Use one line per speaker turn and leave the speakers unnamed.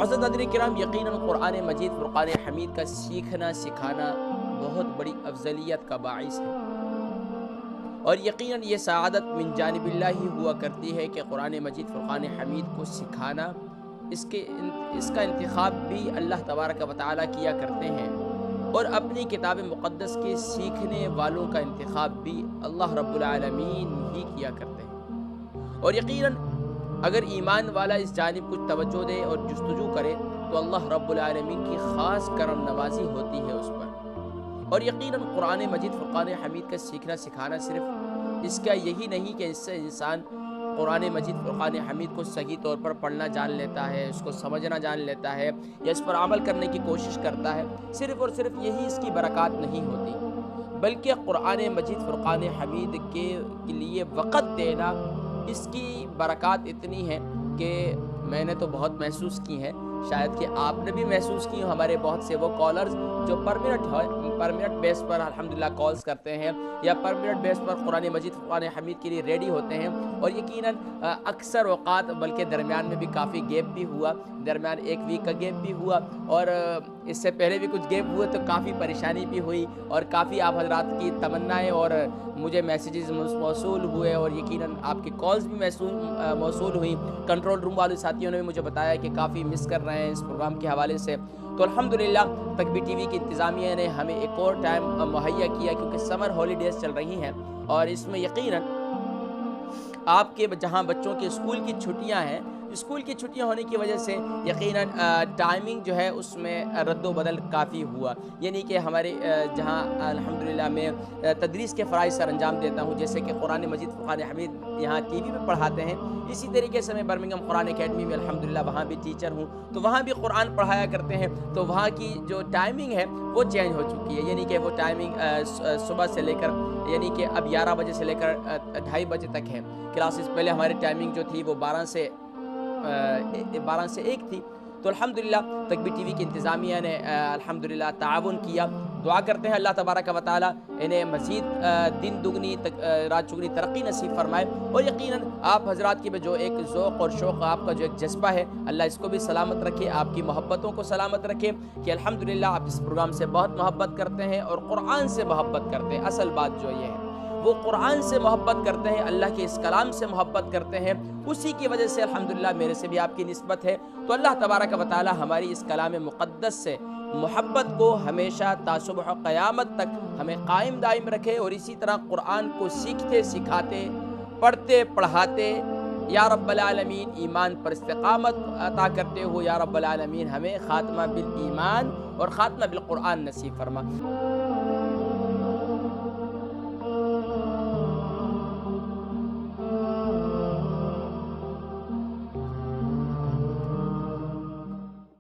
मोअज़्ज़ज़ नाज़रीन किराम, यकीनन कुरान मजीद फ़ुरक़ान हमीद का सीखना सिखाना बहुत बड़ी अफ़ज़लियत का बाइस है, और यकीनन ये सआदत मिन जानिबिल्लाह ही हुआ करती है कि कुरान मजीद फ़ुरक़ान हमीद को सिखाना, इसका इंतख़ाब भी अल्लाह तबारक व तआला किया करते हैं, और अपनी किताब मुक़द्दस के सीखने वालों का इंतख़ाब भी अल्लाह रब्बुल आलमीन ही किया करते हैं। और यकीनन अगर ईमान वाला इस जानिब कुछ तवज्जो दे और जुस्तजू करे तो अल्लाह रब्बुल आलमीन की ख़ास करम नवाज़ी होती है उस पर। और यकीनन कुरान मजीद फ़ुरक़ान हमीद का सीखना सिखाना सिर्फ़ इसका यही नहीं कि इससे इंसान कुरान मजीद फ़ुरक़ान हमीद को सही तौर पर पढ़ना जान लेता है, उसको समझना जान लेता है या इस पर अमल करने की कोशिश करता है, सिर्फ़ और सिर्फ यही इसकी बरक़ात नहीं होती, बल्कि कुरान मजीद फ़ुरक़ान हमीद के लिए वक़्त देना, इसकी बरक़ात इतनी है कि मैंने तो बहुत महसूस की हैं, शायद कि आपने भी महसूस की हो। हमारे बहुत से वो कॉलर्स जो पर मिनट बेस पर अल्हम्दुलिल्लाह कॉल्स करते हैं या पर मिनट बेस पर कुरान मजीद फ़ुरक़ान हमीद के लिए रेडी होते हैं, और यकीनन अक्सर औक़ात बल्कि दरमियान में भी काफ़ी गैप भी हुआ, दरमियान 1 वीक का गैप भी हुआ, और इससे पहले भी कुछ गैप हुए तो काफ़ी परेशानी भी हुई, और काफ़ी आप हज़रात की तमन्नाएँ और मुझे मैसेजेस मौसूल हुए, और यकीनन आपकी कॉल्स भी मौसूल हुई। कंट्रोल रूम वाले साथियों ने भी मुझे बताया कि काफ़ी मिस कर रहे हैं इस प्रोग्राम के हवाले से। तो अल्हम्दुलिल्लाह तकबीर टीवी की इंतज़ामिया ने हमें एक और टाइम मुहैया किया, क्योंकि समर हॉलीडेज़ चल रही हैं, और इसमें यकीनन आपके जहाँ बच्चों के स्कूल की छुट्टियाँ हैं, स्कूल की छुट्टियाँ होने की वजह से यकीनन टाइमिंग जो है उसमें रद्द-ओ-बदल काफ़ी हुआ। यानी कि हमारे जहाँ अल्हम्दुलिल्लाह मैं तदरीस के फ़राइज़ सर अंजाम देता हूँ, जैसे कि कुरान मजीद फ़ुरक़ान हमीद यहाँ टीवी पे पढ़ाते हैं, इसी तरीके से मैं बर्मिंघम कुरान अकेडमी में अल्हम्दुलिल्लाह वहाँ भी टीचर हूँ, तो वहाँ भी कुरान पढ़ाया करते हैं। तो वहाँ की जो टाइमिंग है वो चेंज हो चुकी है, यानी कि वो टाइमिंग सुबह से लेकर, यानी कि अब 11 बजे से लेकर 2:30 बजे तक है क्लासेस। पहले हमारी टाइमिंग जो थी वो 12 से 1 थी। तो अल्हम्दुलिल्लाह तकबीर टीवी की इंतज़ामिया ने अल्हम्दुलिल्लाह ताआवुन किया। दुआ करते हैं अल्लाह तबारक व तआला इन्हें मज़ीद दिन दुगनी रात चुगनी तरक्की नसीब फरमाए, और यकीनन आप हज़रात की जो एक ज़ौक़ और शौक़, आपका जो एक जज्बा है, अल्लाह इसको भी सलामत रखे, आपकी मोहब्बतों को सलामत रखे कि अल्हम्दुलिल्लाह आप इस प्रोग्राम से बहुत मोहब्बत करते हैं और कुरान से मोहब्बत करते हैं। असल बात जो ये है वो कुरान से मोहब्बत करते हैं, अल्लाह के इस कलाम से मोहब्बत करते हैं, उसी की वजह से अल्हम्दुलिल्लाह मेरे से भी आपकी निस्बत है। तो अल्लाह तबारक व तआला हमारी इस कलाम मुक़द्दस से मोहब्बत को हमेशा तासुबह क़यामत तक हमें कायम दायम रखे, और इसी तरह कुरान को सीखते सिखाते, पढ़ते पढ़ाते या रब्बल आलमीन ईमान पर इस्तिक़ामत अता करते हो। या रब्बल आलमीन हमें ख़ात्मा बिल ईमान और ख़ात्मा बिल कुरान नसीब फरमा।